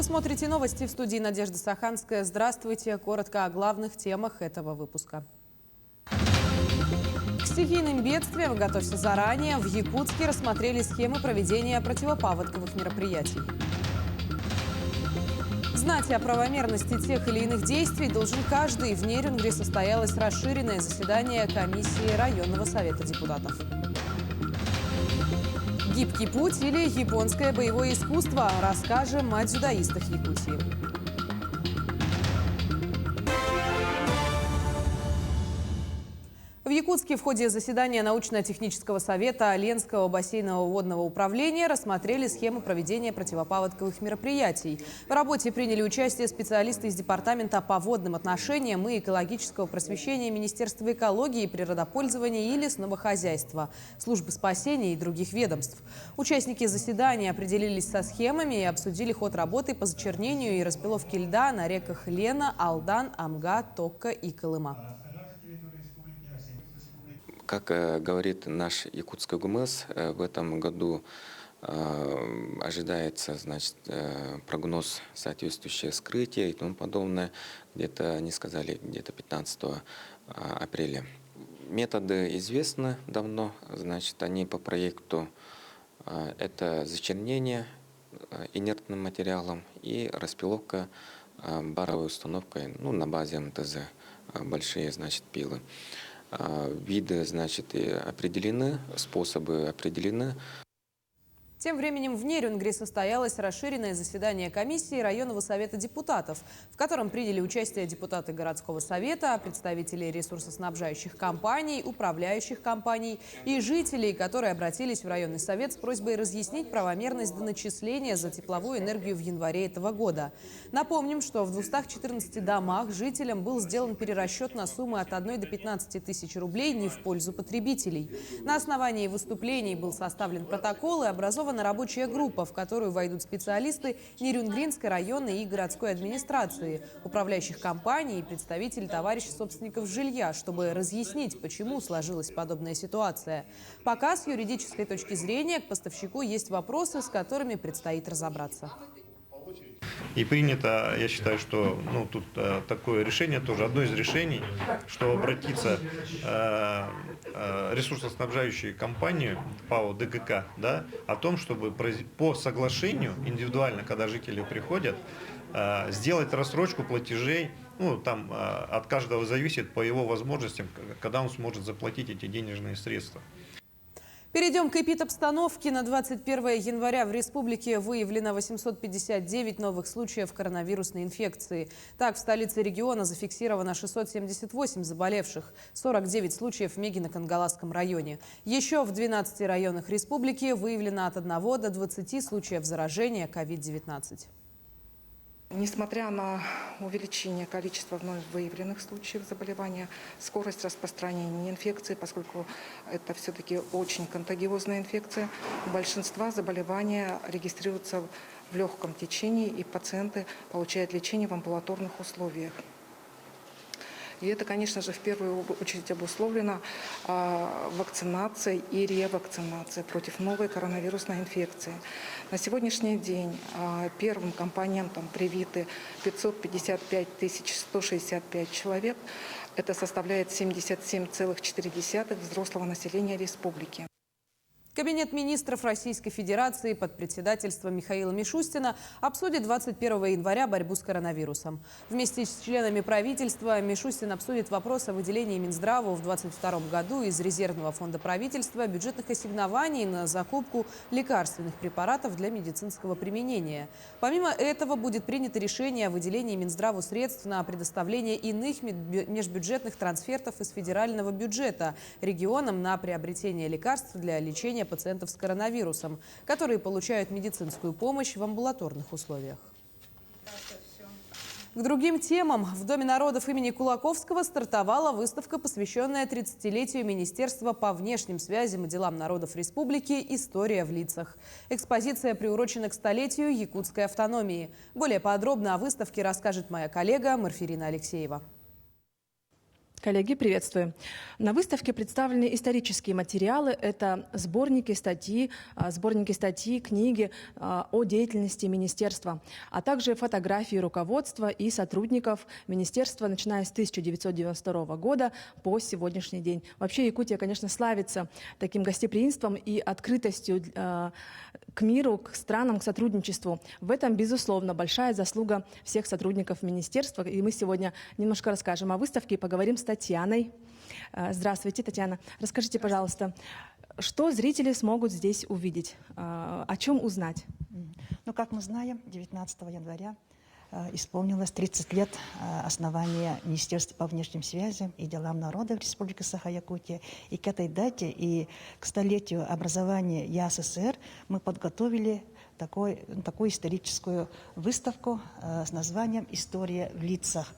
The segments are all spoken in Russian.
смотрите новости, в студии Надежда Саханская. Здравствуйте. Коротко о главных темах этого выпуска. К стихийным бедствиям готовься заранее. В Якутске рассмотрели схемы проведения противопаводковых мероприятий. Знать о правомерности тех или иных действий должен каждый. В Нерюнгри состоялось расширенное заседание комиссии районного совета депутатов. Гибкий путь или японское боевое искусство. Расскажем о дзюдоистах Якутии. В Якутске в ходе заседания научно-технического совета Ленского бассейнового водного управления рассмотрели схемы проведения противопаводковых мероприятий. В работе приняли участие специалисты из Департамента по водным отношениям и экологического просвещения Министерства экологии, природопользования и лесного хозяйства, службы спасения и других ведомств. Участники заседания определились со схемами и обсудили ход работы по зачернению и распиловке льда на реках Лена, Алдан, Амга, Токка и Колыма. Как говорит наш якутский ГУМС, в этом году ожидается, прогноз соответствующее скрытие и тому подобное. Где-то, они сказали, где-то 15 апреля. Методы известны давно, они по проекту это зачернение инертным материалом и распиловка баровой установкой, на базе МТЗ, большие, пилы. Виды, определены, способы определены. Тем временем в Нерюнгри состоялось расширенное заседание комиссии районного совета депутатов, в котором приняли участие депутаты городского совета, представители ресурсоснабжающих компаний, управляющих компаний и жителей, которые обратились в районный совет с просьбой разъяснить правомерность доначисления за тепловую энергию в январе этого года. Напомним, что в 214 домах жителям был сделан перерасчет на суммы от 1 до 15 тысяч рублей не в пользу потребителей. На основании выступлений был составлен протокол и образован рабочая группа, в которую войдут специалисты Нерюнгринской районной и городской администрации, управляющих компаний и представители товарищей собственников жилья, чтобы разъяснить, почему сложилась подобная ситуация. Пока с юридической точки зрения к поставщику есть вопросы, с которыми предстоит разобраться. И принято, я считаю, что тут такое решение, тоже одно из решений, что обратиться ресурсоснабжающей компании ПАО ДГК, о том, чтобы по соглашению индивидуально, когда жители приходят, сделать рассрочку платежей, от каждого зависит по его возможностям, когда он сможет заплатить эти денежные средства. Перейдем к эпидобстановке. На 21 января в республике выявлено 859 новых случаев коронавирусной инфекции. Так, в столице региона зафиксировано 678 заболевших, 49 случаев в Мегино-Кангаласском районе. Еще в 12 районах республики выявлено от 1 до 20 случаев заражения COVID-19. Несмотря на увеличение количества вновь выявленных случаев заболевания, скорость распространения инфекции, поскольку это все-таки очень контагиозная инфекция, у большинства заболевания регистрируются в легком течении, и пациенты получают лечение в амбулаторных условиях. И это, конечно же, в первую очередь обусловлено вакцинацией и ревакцинацией против новой коронавирусной инфекции. На сегодняшний день первым компонентом привиты 555 165 человек. Это составляет 77,4% взрослого населения республики. Кабинет министров Российской Федерации под председательством Михаила Мишустина обсудит 21 января борьбу с коронавирусом. Вместе с членами правительства Мишустин обсудит вопрос о выделении Минздраву в 2022 году из резервного фонда правительства бюджетных ассигнований на закупку лекарственных препаратов для медицинского применения. Помимо этого будет принято решение о выделении Минздраву средств на предоставление иных межбюджетных трансфертов из федерального бюджета регионам на приобретение лекарств для лечения пациентов с коронавирусом, которые получают медицинскую помощь в амбулаторных условиях. К другим темам. В Доме народов имени Кулаковского стартовала выставка, посвященная 30-летию Министерства по внешним связям и делам народов республики «История в лицах». Экспозиция приурочена к столетию якутской автономии. Более подробно о выставке расскажет моя коллега Марфирина Алексеева. Коллеги, приветствую. На выставке представлены исторические материалы. Это сборники статьи, книги о деятельности министерства, а также фотографии руководства и сотрудников министерства, начиная с 1992 года по сегодняшний день. Вообще Якутия, конечно, славится таким гостеприимством и открытостью к миру, к странам, к сотрудничеству. В этом, безусловно, большая заслуга всех сотрудников министерства. И мы сегодня немножко расскажем о выставке и поговорим с Татьяной. Здравствуйте, Татьяна. Расскажите, пожалуйста, что зрители смогут здесь увидеть, о чем узнать? Ну, как мы знаем, 19 января исполнилось 30 лет основания Министерства по внешним связям и делам народа в Республике Саха-Якутия. И к этой дате, и к столетию образования ЯССР мы подготовили такую историческую выставку с названием «История в лицах».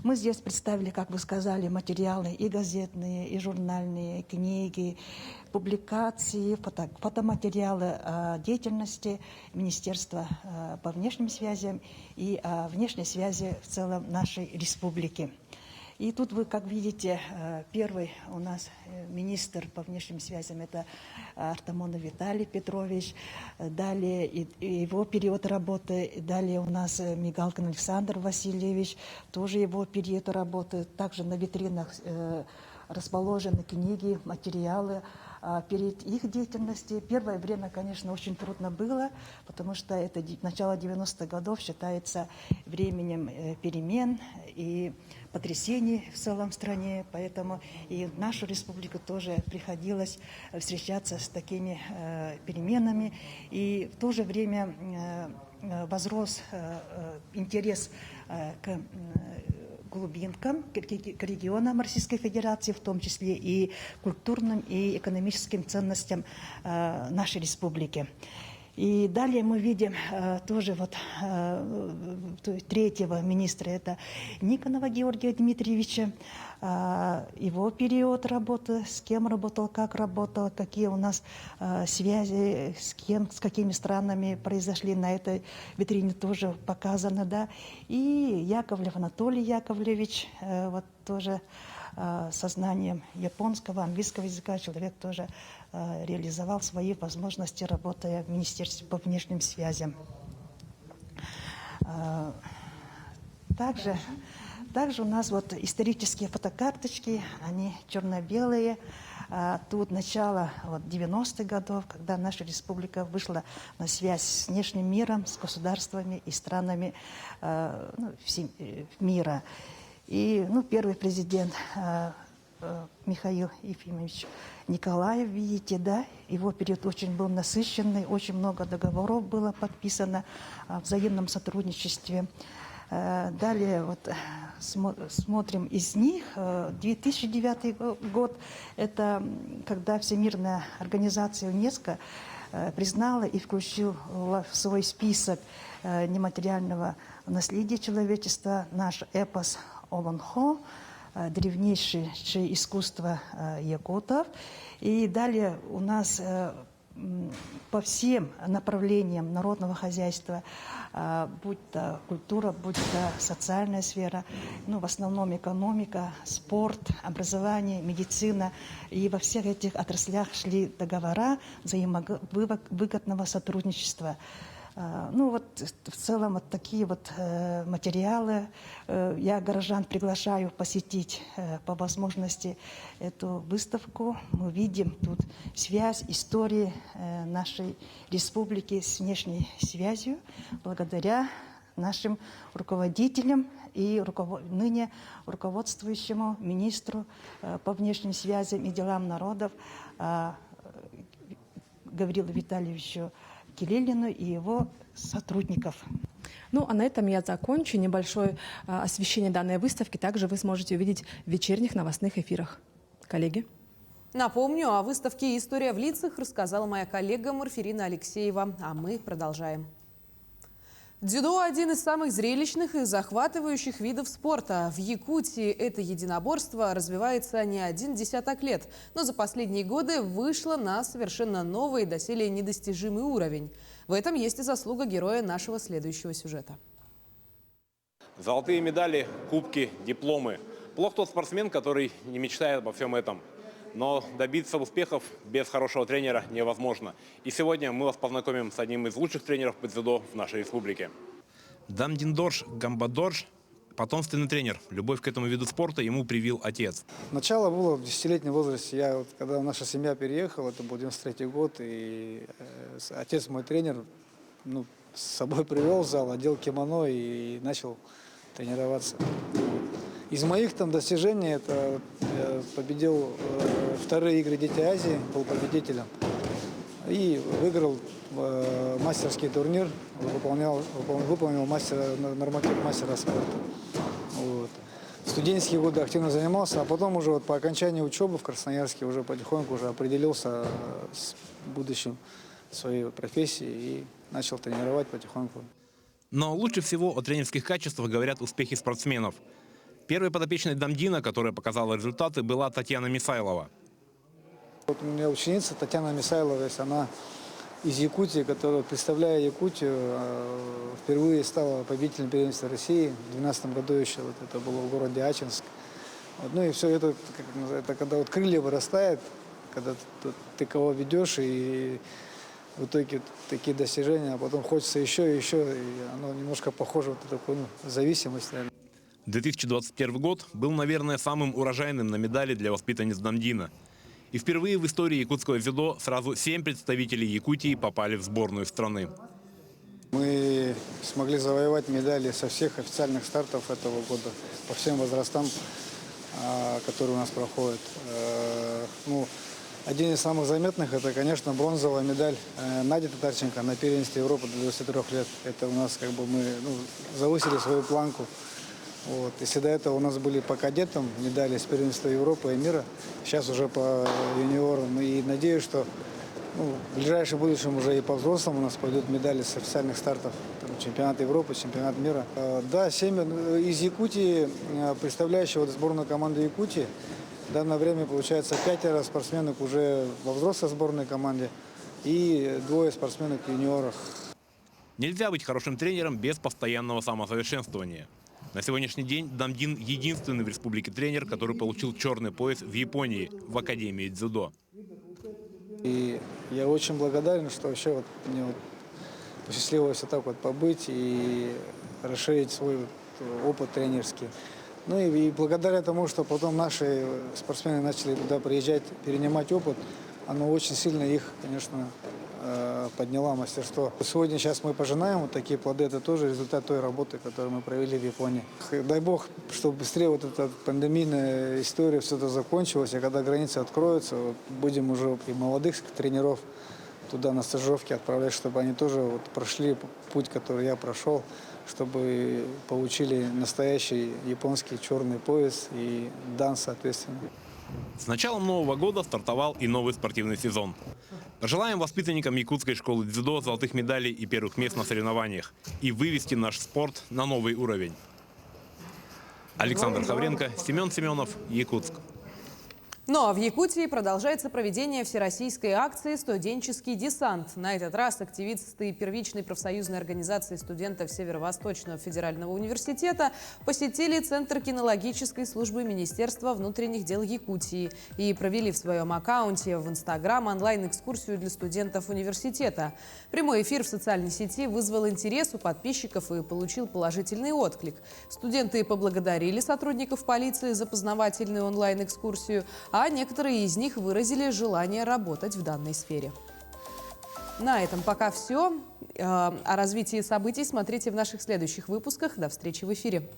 Мы здесь представили, как вы сказали, материалы и газетные, и журнальные, книги, публикации, фотоматериалы о деятельности Министерства по внешним связям и о внешней связи в целом нашей республики. И тут вы, как видите, первый у нас министр по внешним связям – это Артамонов Виталий Петрович. Далее его период работы. Далее у нас Мигалкин Александр Васильевич, тоже его период работы. Также на витринах расположены книги, материалы. Перед их деятельностью первое время, конечно, очень трудно было, потому что это начало 90-х годов считается временем перемен и потрясений в целом стране, поэтому и в нашу республику тоже приходилось встречаться с такими переменами. И в то же время возрос интерес к глубинкам, к регионам Российской Федерации, в том числе и культурным и экономическим ценностям нашей республики. И далее мы видим тоже вот третьего министра, это Никонова Георгия Дмитриевича, его период работы, с кем работал, как работал, какие у нас связи, с кем, с какими странами произошли, на этой витрине тоже показано, да. И Яковлев Анатолий Яковлевич, вот тоже со знанием японского, английского языка человек тоже реализовал свои возможности, работая в Министерстве по внешним связям. Также у нас вот исторические фотокарточки, они черно-белые. Тут начало 90-х годов, когда наша республика вышла на связь с внешним миром, с государствами и странами мира. И первый президент Михаил Ефимович Николаев, видите, да, его период очень был насыщенный, очень много договоров было подписано о взаимном сотрудничестве. Далее вот смотрим из них. 2009 год, это когда Всемирная организация ЮНЕСКО признала и включила в свой список нематериального наследия человечества наш эпос Олонхо, древнейшее искусство якутов. И далее у нас по всем направлениям народного хозяйства, будь то культура, будь то социальная сфера, в основном экономика, спорт, образование, медицина. И во всех этих отраслях шли договора взаимовыгодного сотрудничества. В целом вот такие вот материалы. Я горожан приглашаю посетить по возможности эту выставку. Мы видим тут связь истории нашей республики с внешней связью благодаря нашим руководителям и ныне руководствующему министру по внешним связям и делам народов Гаврилу Витальевичу Килилину и его сотрудников. А на этом я закончу. Небольшое освещение данной выставки также вы сможете увидеть в вечерних новостных эфирах. Коллеги. Напомню, о выставке «История в лицах» рассказала моя коллега Марферина Алексеева. А мы продолжаем. Дзюдо – один из самых зрелищных и захватывающих видов спорта. В Якутии это единоборство развивается не один десяток лет, но за последние годы вышло на совершенно новый и доселе недостижимый уровень. В этом есть и заслуга героя нашего следующего сюжета. Золотые медали, кубки, дипломы. Плох тот спортсмен, который не мечтает обо всем этом. Но добиться успехов без хорошего тренера невозможно. И сегодня мы вас познакомим с одним из лучших тренеров по дзюдо в нашей республике. Дамдиндорж Гамбадорж – потомственный тренер. Любовь к этому виду спорта ему привил отец. Начало было в 10-летнем возрасте. Когда наша семья переехала, это был 93-й год, и отец мой тренер, с собой привел в зал, одел кимоно и начал тренироваться. Из моих достижений это я победил вторые игры Дети Азии, был победителем и выиграл мастерский турнир, выполнил норматив мастера спорта. Вот. В студенческие годы активно занимался, а потом уже по окончании учебы в Красноярске уже потихоньку уже определился с будущим своей профессии и начал тренировать потихоньку. Но лучше всего о тренерских качествах говорят успехи спортсменов. Первой подопечной Дамдина, которая показала результаты, была Татьяна Мисайлова. Вот у меня ученица Татьяна Мисайлова, она из Якутии, которая, представляя Якутию, впервые стала победителем первенства России. В 2012 году еще это было в городе Ачинск. Ну и все это когда крылья вырастают, когда ты кого ведешь, и в итоге такие достижения, а потом хочется еще и еще, и оно немножко похоже на такую зависимость, наверное. 2021 год был, наверное, самым урожайным на медали для воспитанниц Дамдина. И впервые в истории якутского дзюдо сразу 7 представителей Якутии попали в сборную страны. Мы смогли завоевать медали со всех официальных стартов этого года, по всем возрастам, которые у нас проходят. Один из самых заметных – это, конечно, бронзовая медаль Нади Татарченко на первенстве Европы до 23 лет. Это у нас мы завысили свою планку. Вот. Если до этого у нас были по кадетам медали с первенства Европы и мира, сейчас уже по юниорам. И надеюсь, что в ближайшем будущем уже и по взрослым у нас пойдут медали с официальных стартов. Чемпионат Европы, чемпионат мира. Да, 7 из Якутии, представляющего сборную команды Якутии. В данное время, получается, 5 спортсменок уже во взрослой сборной команде и 2 спортсменок в юниорах. Нельзя быть хорошим тренером без постоянного самосовершенствования. На сегодняшний день Дамдин – единственный в республике тренер, который получил черный пояс в Японии, в Академии дзюдо. И я очень благодарен, что вообще мне посчастливилось так побыть и расширить свой опыт тренерский. Ну и благодаря тому, что потом наши спортсмены начали туда приезжать, перенимать опыт, оно очень сильно их, конечно, подняла мастерство. Сегодня сейчас мы пожинаем такие плоды, это тоже результат той работы, которую мы провели в Японии. Дай бог, чтобы быстрее эта пандемийная история все это закончилась, и когда границы откроются, будем уже и молодых тренеров туда на стажировки отправлять, чтобы они тоже прошли путь, который я прошел, чтобы получили настоящий японский черный пояс и дан соответственно. С началом Нового года стартовал и новый спортивный сезон. Пожелаем воспитанникам якутской школы дзюдо золотых медалей и первых мест на соревнованиях и вывести наш спорт на новый уровень. Александр Хавренко, Семен Семенов, Якутск. Ну а в Якутии продолжается проведение всероссийской акции «Студенческий десант». На этот раз активисты первичной профсоюзной организации студентов Северо-Восточного федерального университета посетили Центр кинологической службы Министерства внутренних дел Якутии и провели в своем аккаунте в Инстаграм онлайн-экскурсию для студентов университета. Прямой эфир в социальной сети вызвал интерес у подписчиков и получил положительный отклик. Студенты поблагодарили сотрудников полиции за познавательную онлайн-экскурсию, а некоторые из них выразили желание работать в данной сфере. На этом пока все. О развитии событий смотрите в наших следующих выпусках. До встречи в эфире.